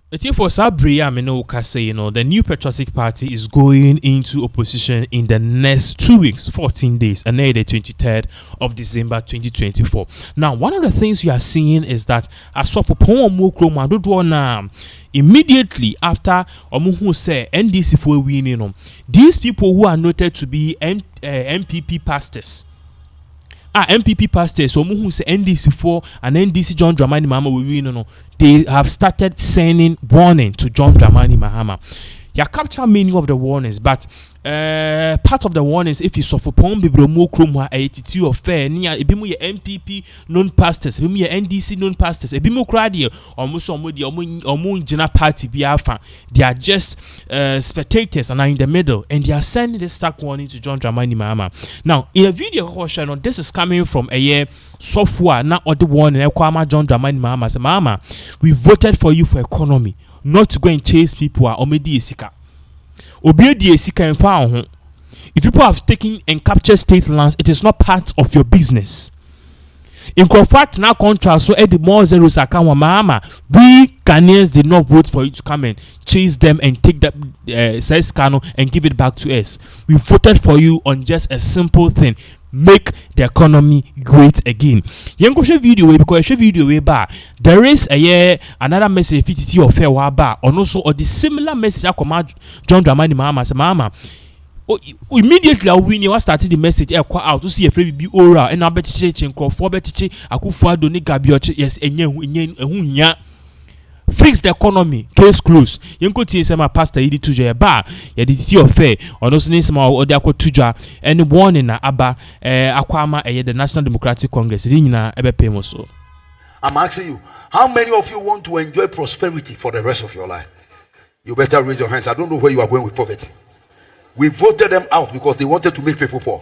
It's here for Sabria Minoka say, the New Patriotic Party is going into opposition in the next 2 weeks, 14 days, and the 23rd of December 2024. Now, one of the things you are seeing is that as for immediately after Omuhu say NDC for winning, these people who are noted to be MPP pastors. MPP pastors, so who say NDC for and NDC John Dramani Mahama will win. They have started sending warning to John Dramani Mahama. You capture many of the warnings, but part of the warnings, if you suffer pon bibro mo kromwa attitude of fair near ebimu ye MPP non pastors, ebimu ye NDC non pastors, ebimu kradi almost omo jina party biafa. They are just spectators and are in the middle, and they are sending this stark warning to John Dramani Mahama. Now, in a video, this is coming from a year software, not the warning. John Dramani Mahama say, Mahama, we voted for you for economy, not to go and chase people. Omedi esika. Obiedi esika en fa. If people have taken and captured state lands, it is not part of your business. In fact, now contrast, so the more zeros account Mahama, we Ghanaians did not vote for you to come and chase them and take that size cano and give it back to us. We voted for you on just a simple thing: make the economy great again. Yenko video because video way bar. There is another message PTT or fair bar, or also or the similar message that command John Dramani Mahama say Mahama. Immediately I win you started the message out to see a free be oral and I bet checking for betche Akuffo Adoni Gabioche yes enye fix the economy case close. Yenko tie say my pastor idi tuja ba ya di ti ofe ono so nsema odi akotuja any warning na aba akwama the National Democratic Congress ri nyina ebepe mo so. I'm asking you, how many of you want to enjoy prosperity for the rest of your life? You better raise your hands. I don't know where you are going with poverty. We voted them out because they wanted to make people poor.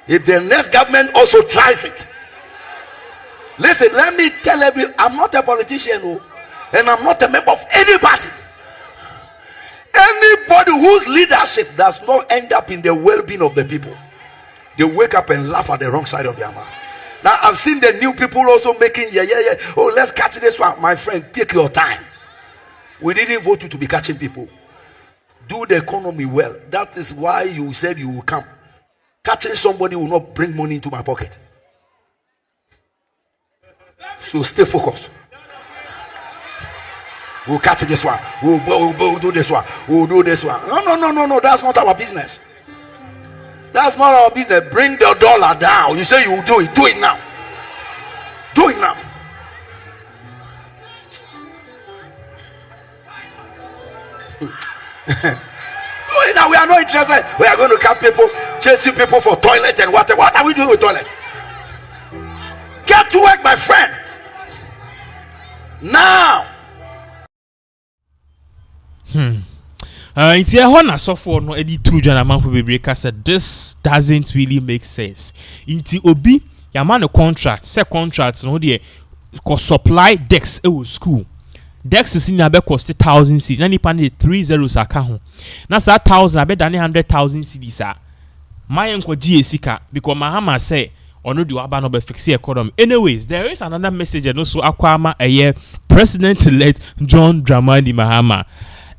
If the next government also tries it, listen, let me tell everyone, I'm not a politician, and I'm not a member of any party. Anybody whose leadership does not end up in the well-being of the people, they wake up and laugh at the wrong side of their mouth. Now I've seen the new people also making oh, let's catch this one. My friend, take your time. We didn't vote you to be catching people. Do the economy well. That is why you said you will come. Catching somebody will not bring money into my pocket. So stay focused. We'll catch this one. We'll do this one. We'll do this one. No. That's not our business. That's not our business. Bring the dollar down. You say you will do it. Do it now. Do it now. Now we are not interested. We are going to catch people, chasing people for toilet and water. What are we doing with toilet? Get to work, my friend. Now. It's here one so for no edit two John man for baby said this doesn't really make sense. Inti obi ya man a contract, say contracts no dey cost supply decks school. Dex is in abe cost 1,000 cedis. Na nipa ne 3 zeros aka ho. Na sa 1,000 abe dane 100,000 cedis a. Mayen ko gi esika because Mahama say ono di waba no be fix economy. Anyways, there is another message and also akwama President elect John Dramani Mahama.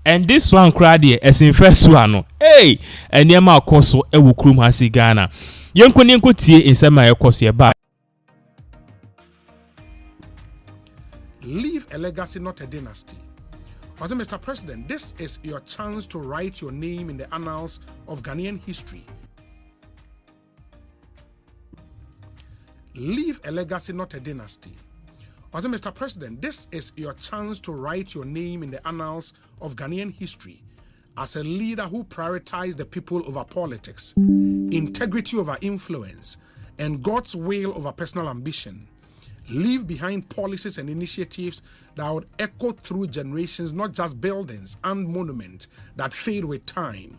And this one crowd here as in first one no. Hey, enema akoso ewu krum hasi Ghana. Yenko tie insema ekoso ye ba. Leave a legacy, not a dynasty. Also, Mr. President, this is your chance to write your name in the annals of Ghanaian history. Leave a legacy, not a dynasty. Also, Mr. President, this is your chance to write your name in the annals of Ghanaian history as a leader who prioritized the people over politics, integrity over influence, and God's will over personal ambition. Leave behind policies and initiatives that would echo through generations, not just buildings and monuments that fade with time.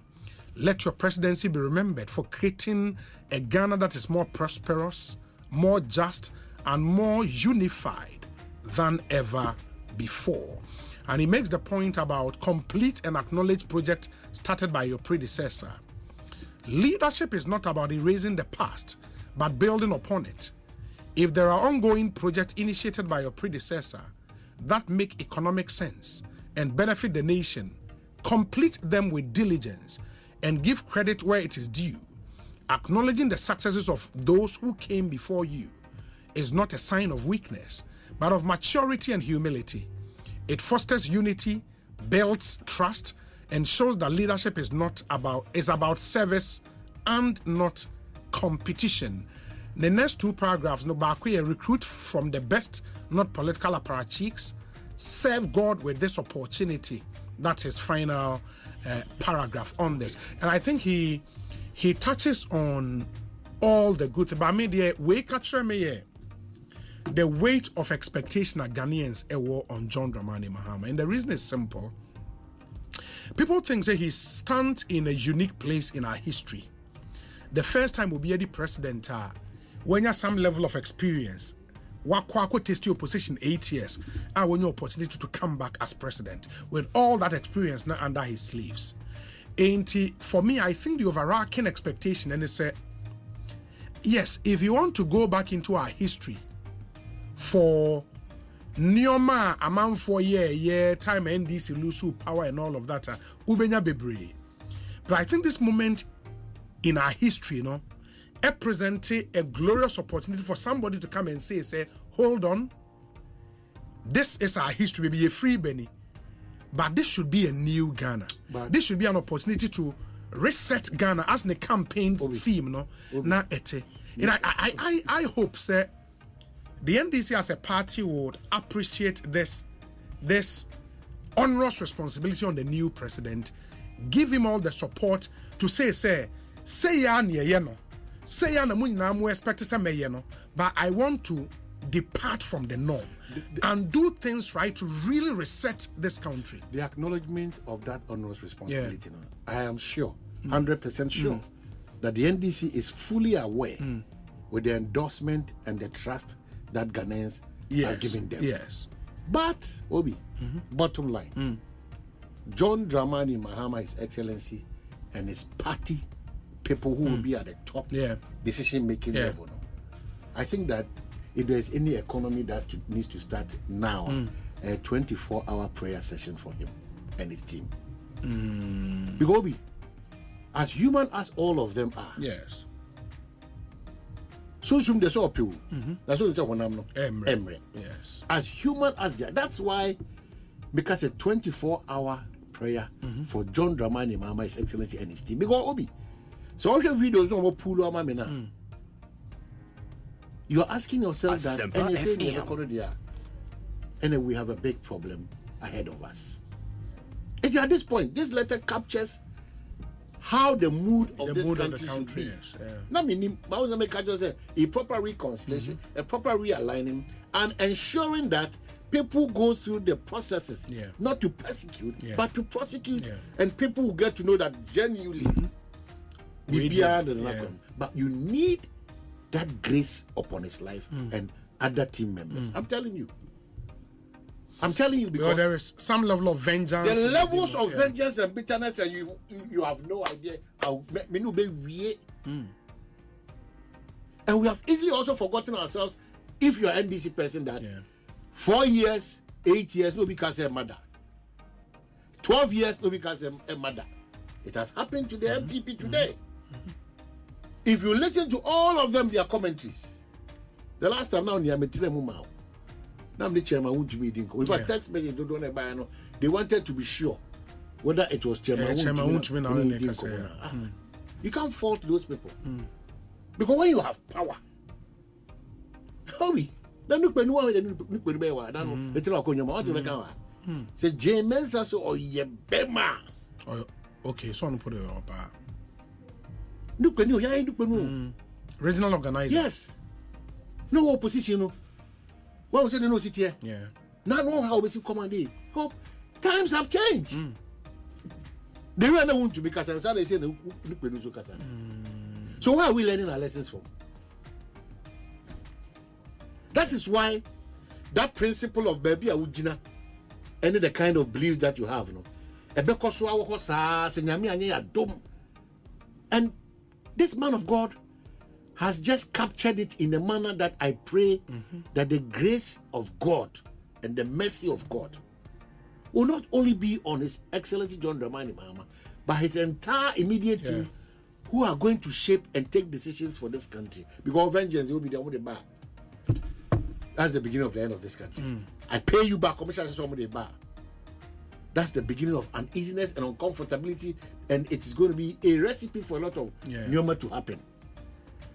Let your presidency be remembered for creating a Ghana that is more prosperous, more just, and more unified than ever before. And he makes the point about complete and acknowledged projects started by your predecessor. Leadership is not about erasing the past, but building upon it. If there are ongoing projects initiated by your predecessor, that make economic sense and benefit the nation, complete them with diligence, and give credit where it is due. Acknowledging the successes of those who came before you is not a sign of weakness, but of maturity and humility. It fosters unity, builds trust, and shows that leadership is about service and not competition. The next two paragraphs, no Bakwe, recruit from the best, not political apparatchiks, serve God with this opportunity. That's his final paragraph on this. And I think he touches on all the good. But I mean, the weight of expectation that Ghanaians were on John Dramani Mahama. And the reason is simple. People think that he stands in a unique place in our history. The first time will be the president when you have some level of experience. Wakwa test your position 8 years. I want your opportunity to come back as president with all that experience now under his sleeves. For me, I think the overarching expectation and it's yes, if you want to go back into our history for Nyoma amount for year time NDC lose power and all of that ubenya bebre. But I think this moment in our history, you know, presented a glorious opportunity for somebody to come and say, hold on, this is our history, be a free Benny, but this should be a new Ghana. But this should be an opportunity to reset Ghana as the campaign theme, no? Na ete. And I hope, sir, the NDC as a party would appreciate this onerous responsibility on the new president, give him all the support to say ya no. Say ya na mu expect say but I want to depart from the norm and do things right to really reset this country. The acknowledgement of that onerous responsibility, I am sure, 100% sure, that the NDC is fully aware with the endorsement and the trust that Ghanaians are giving them. Yes. But, Obi, bottom line, John Dramani Mahama, His Excellency, and his party, people who will be at the top decision-making level. No? I think that if there's any economy that needs to start now, a 24-hour prayer session for him and his team. Because Obi, as human as all of them are, yes. So soon they saw people. That's what they say when I'm not Emre. Yes. As human as they are. That's why, because a 24-hour prayer for John Dramani Mahama, His Excellency, and his team. Because Obi, so all your videos on pull on my you're asking yourself that and we have a big problem ahead of us. It's at this point, this letter captures how the mood of this country should be. Now, a proper reconciliation, a proper realigning, and ensuring that people go through the processes, not to persecute, but to prosecute, and people will get to know that genuinely, but you need that grace upon his life and other team members. I'm telling you because there is some level of vengeance. The levels of vengeance and bitterness, and you have no idea how many be. And we have easily also forgotten ourselves. If you're an NDC person, that 4 years, 8 years, no because a mother, 12 years, no because a mother. It has happened to the MPP today. If you listen to all of them, their commentaries, the last time now, now the chairman won't be doing. If I text message, they wanted to be sure whether it was chairman. You can't fault those people because when you have power, hurry. Then look when you want to say James as or Yebema. Okay, so I'm put it up. Look when you regional organizer. Yes. No opposition. What was it? No city here. Yeah. Now know how we see command. Hope times have changed. They were not want to be Kasan. They say look when you Kasan. So where are we learning our lessons from? That is why that principle of baby awujina and the kind of beliefs that you have, and this man of God has just captured it in a manner that I pray that the grace of God and the mercy of God will not only be on His Excellency John Dramani Mahama, but his entire immediate team who are going to shape and take decisions for this country. Because vengeance will be there with the bar. That's the beginning of the end of this country. I pay you back, Commissioner somebody bar. That's the beginning of uneasiness and uncomfortability, and it is going to be a recipe for a lot of phenomena to happen.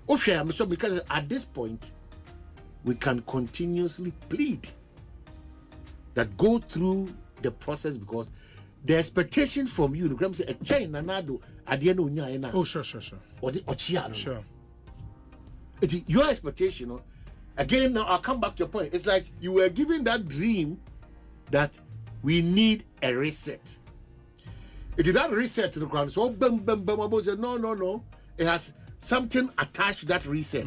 Okay, I'm sure because at this point we can continuously plead that go through the process, because the expectation from you, the Gram say a chain nanado at the end of the Oh, sure. or the Ochiano. Sure. It is your expectation. Again, now I'll come back to your point. It's like you were given that dream that we need a reset. It is that reset to the ground. So said, no. It has something attached to that reset.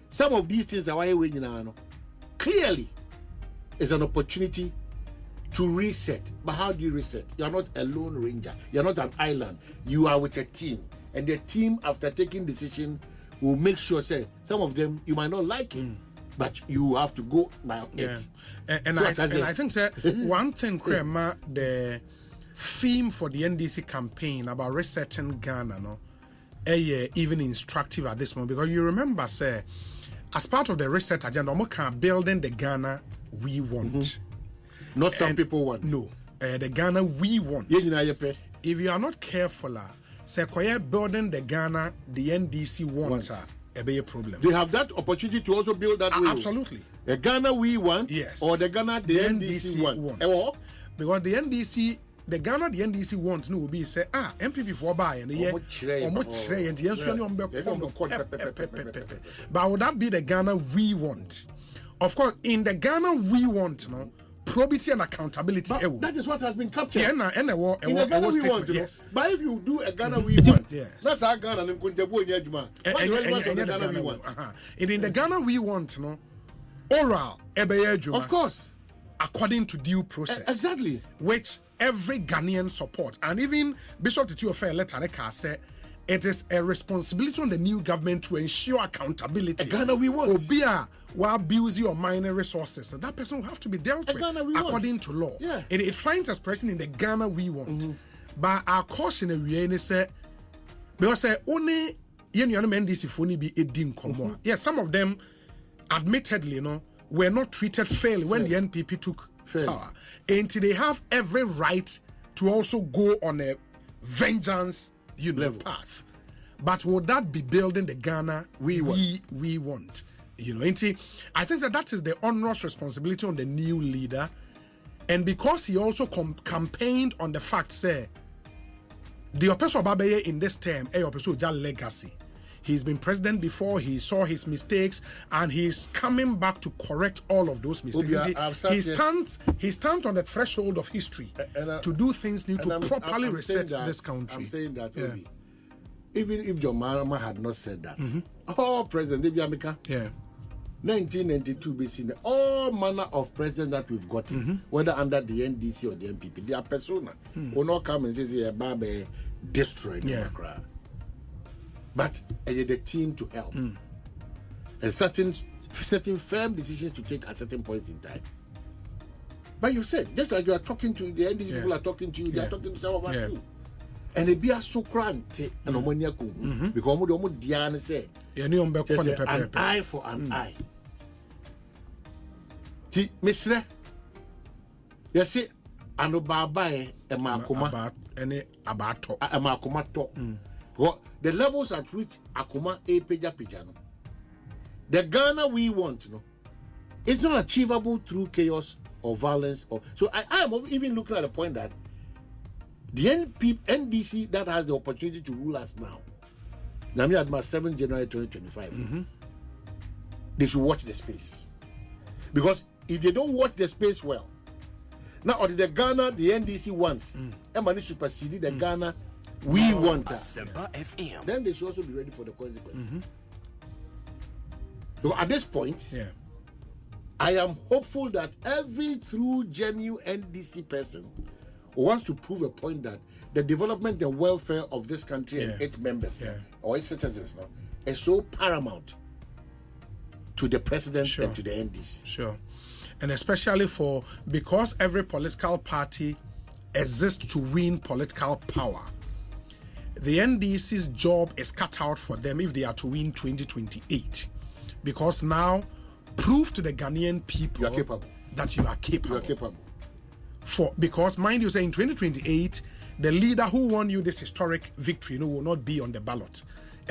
Some of these things are why we now clearly is an opportunity to reset. But how do you reset? You are not a lone ranger. You are not an island. You are with a team, and the team, after taking decision, will make sure. Say some of them you might not like it, but you have to go by it. And I think that one thing, Krema, the theme for the NDC campaign about resetting Ghana, even instructive at this moment, because you remember, say, as part of the reset agenda, we can building the Ghana we want. Not some people want. No, the Ghana we want. If you are not careful, say, building the Ghana the NDC wants. A big problem. They have that opportunity to also build that way. Absolutely. The Ghana we want, yes, or the Ghana the NDC want. Because the NDC, the Ghana the NDC wants no will be say MPP for buy and the but would that be the Ghana we want? Of course, in the Ghana we want, probity and accountability. That is what has been captured. In the Ghana we want, yes. But if you do a Ghana we want, yes, that's our Ghana and Ghana we want. In the Ghana we want, oral, of course, according to due process. Exactly. Which every Ghanaian support, and even Bishop Tito Fair letter said it is a responsibility on the new government to ensure accountability. Ghana we want. Obia while abusing your minor resources, and that person will have to be dealt with according to law. Yeah. It finds expression in the Ghana we want. But our caution we say because only NDC phone be edim komo. Yes, some of them admittedly were not treated fairly when the NPP took power. And they have every right to also go on a vengeance path. But would that be building the Ghana we want? I think that is the onerous responsibility on the new leader. And because he also campaigned on the fact, say, the Opeso Babeye in this term, Opeso legacy. He's been president before, he saw his mistakes, and he's coming back to correct all of those mistakes. He stands on the threshold of history to do things new, to properly reset this country. I'm saying that, even if John Mahama had not said that, President David Amika, 1992 BC, all manner of presidents that we've gotten, whether under the NDC or the MPP, their persona will not come and say, Babe, destroy the crowd. But the team to help. And certain firm decisions to take at certain points in time. But you said, just like you are talking to the NDC people are talking to you, they are talking to some of us too. And they be a so cranty and ammonia because Diana say an eye for an eye. Mr. You see, and Babae and Makoma and Makoma talk. The levels at which Akuma Pijano. The Ghana we want, it's not achievable through chaos or violence. So I am even looking at the point that the NDC that has the opportunity to rule us now, Nami Adma 7 January 2025, they should watch the space. Because if they don't watch the space well, now or the Ghana the NDC wants, Emani supersede the Ghana we want FM. Then they should also be ready for the consequences. So at this point, I am hopeful that every true, genuine NDC person who wants to prove a point that the development and welfare of this country and its members or its citizens is so paramount to the president and to the NDC. Sure. And especially because every political party exists to win political power. The NDC's job is cut out for them if they are to win 2028. Because now, prove to the Ghanaian people that you are capable. You are capable. Because mind you, say in 2028, the leader who won you this historic victory, will not be on the ballot.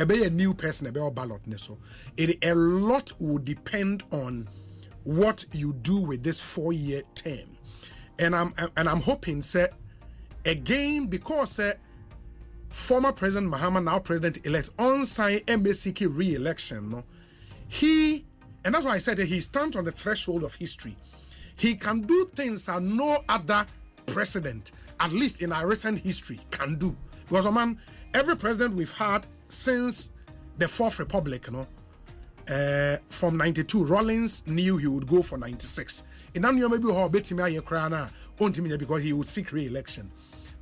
Be a new person, be a ballot. So a lot will depend on what you do with this 4-year term. And I'm hoping, sir, again, because former President Mahama, now President-elect, on-sign MSCK re-election, no, and that's why I said that he stands on the threshold of history. He can do things that no other president, at least in our recent history, can do. Because, every president we've had since the Fourth Republic, from 92, Rawlings knew he would go for 96. In that year, maybe because he would seek re-election.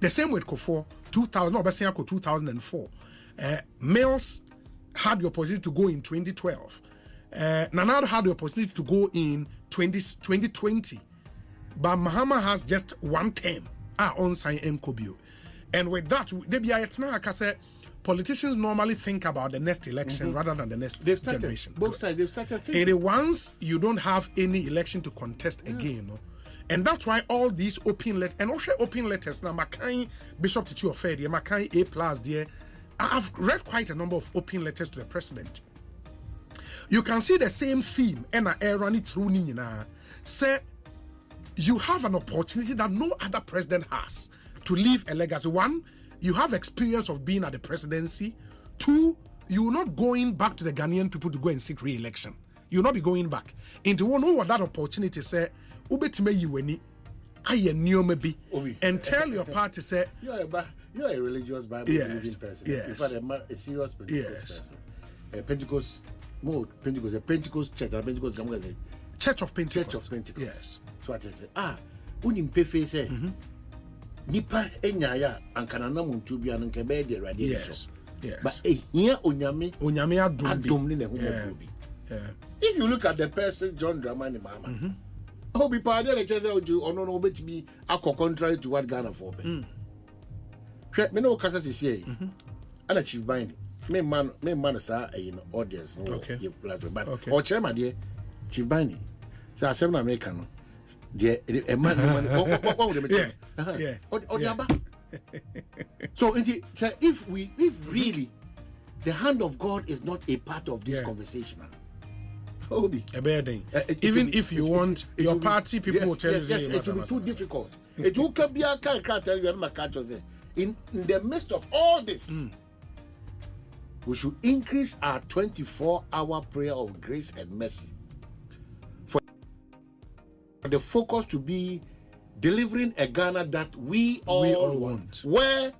The same with Akuffo, 2004. Mills had the opportunity to go in 2012. Nana had the opportunity to go in 2020. But Mahama has just one term. On sign Nkobio. And with that, politicians normally think about the next election rather than the next generation. Both sides, they've started thinking. And once you don't have any election to contest again, and that's why all these open letters, and also open letters, now Makai Bishop Titi Ofedi, Makai A+, dear, I've read quite a number of open letters to the president. You can see the same theme, and I run it through Nina. Say, you have an opportunity that no other president has to leave a legacy. One, you have experience of being at the presidency. Two, you're not going back to the Ghanaian people to go and seek re-election. You'll not be going back. Into one what that opportunity say, ubetime yiweni, aye maybe, and tell your party say you're a religious Bible believing person. Yes. In fact, a serious Pentecost person. A Pentecost church, a Pentecost Church of Pentecost. Church of Pentecost. Yes. So I say, unim pefe say, nipa enyaya ankana na muntu bia nka be de rade so. Yes. But here onyame adom ni na hu bi. If you look at the person John Dramani Mahama, be part of the church ono no betimi akọ contrary to what Ghana for be. Me no kasa say ana chief binding. Me man sa audience no. Okay. But or chairman there chief binding. So asem na America no. There a man what would they So if really the hand of God is not a part of this conversation. Even if you want your party, people will tell you. Yes, it will be too difficult. It will be a tell you in the midst of all this, we should increase our 24-hour prayer of grace and mercy. For the focus to be delivering a Ghana that we all want, where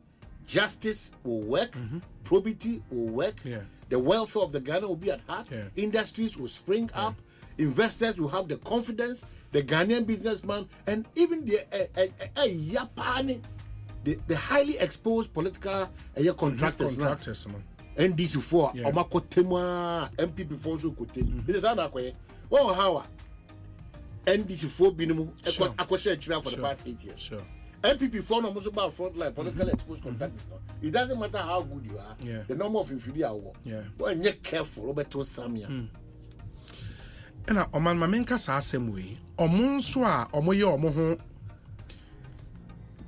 justice will work, probity will work, the welfare of the Ghana will be at heart, industries will spring up, investors will have the confidence, the Ghanaian businessman, and even the highly exposed political contractors. NDC for Omakotema MP before so could it is how NDC for Binimu Aquasha for the past 8 years. Sure. MPP for no about frontline political exposed contractors. It doesn't matter how good you are, the number of infidel. Well, you're careful, Roberto Samia. And Oman Mamenka sa same way. Omonsoa omoye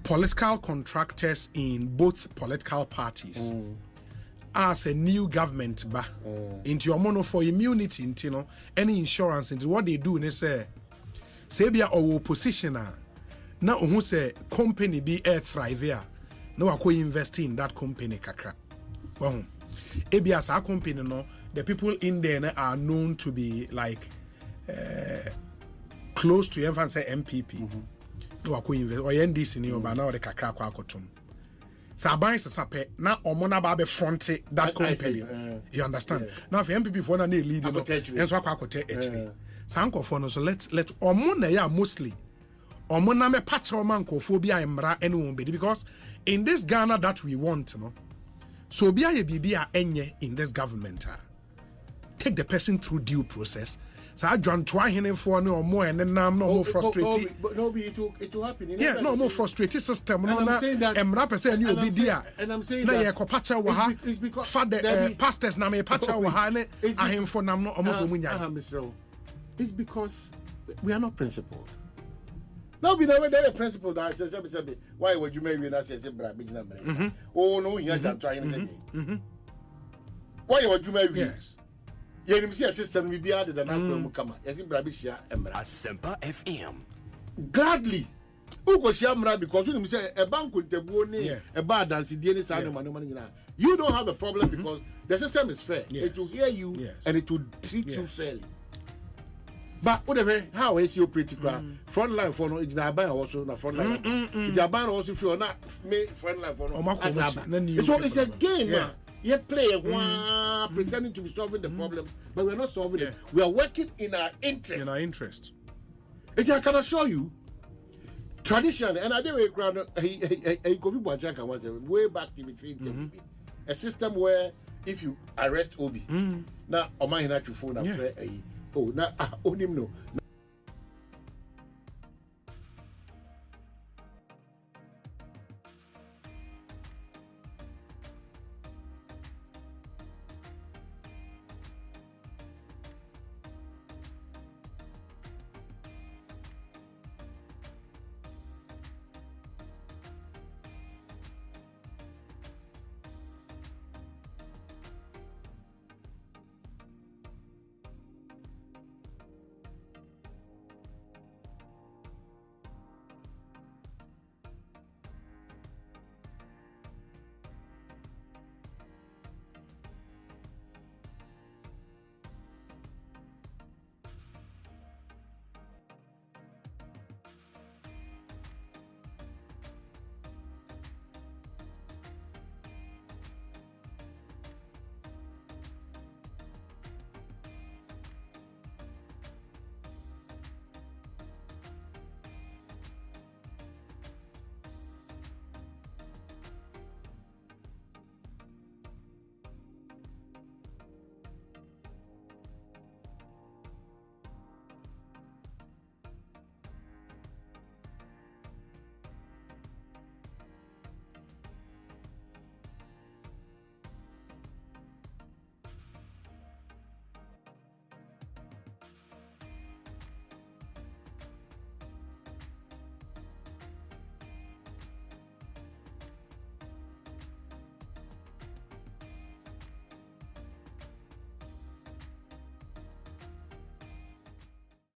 political contractors in both political parties. As a new government into your mono for immunity into any insurance into what they do they say bia or opposition na who say company be air thrive here no akọ invest in that company kakra well ebia sa company no the people in there are known to be like close to even say MPP no akọ invest or NDC ni oba na o de kakra akọ akotum Saban sape na omona ba be front that company. You understand? Now for MPP for na lead no enso akwakote actually. Sankofo no so let omona ya mostly omona me patch omankofo bia emra ene won be because in this Ghana that we want no so bia ye bibia enye in this government take the person through due process Sa John Twahine for no more and then now no more frustrated. But no, it will happen. Yeah, no more frustrated system. No, I'm saying that. And you be there. And I'm saying that. that. Na ye ko pacha wa ha. It's because father pastors na me pacha wa ha ne ahen for nam no almost omunya. It's because we are not principled. Now be there a principle that says why would you maybe not say bra bigina me? Oh no, you can try and say. Why would you maybe? Yes. You see a system we be added and I'm come. Yes, Brabishia and Asempa FM. Gladly. Who go Shamra because you say a bank with the one a bad dance DNA money. You don't have a problem because the system is fair. Yes. It will hear you and it will treat you fairly. But whatever, how is your pretty crap? Front line for no, it's not buying also na front line. It's a buying also if you're not front line for no. It's a game, man. You play one pretending to be solving the problem, but we're not solving it. We are working in our interest. In our interest. I can assure you, traditionally, and I did way back in a system where if you arrest Obi, now on my phone, oh, now,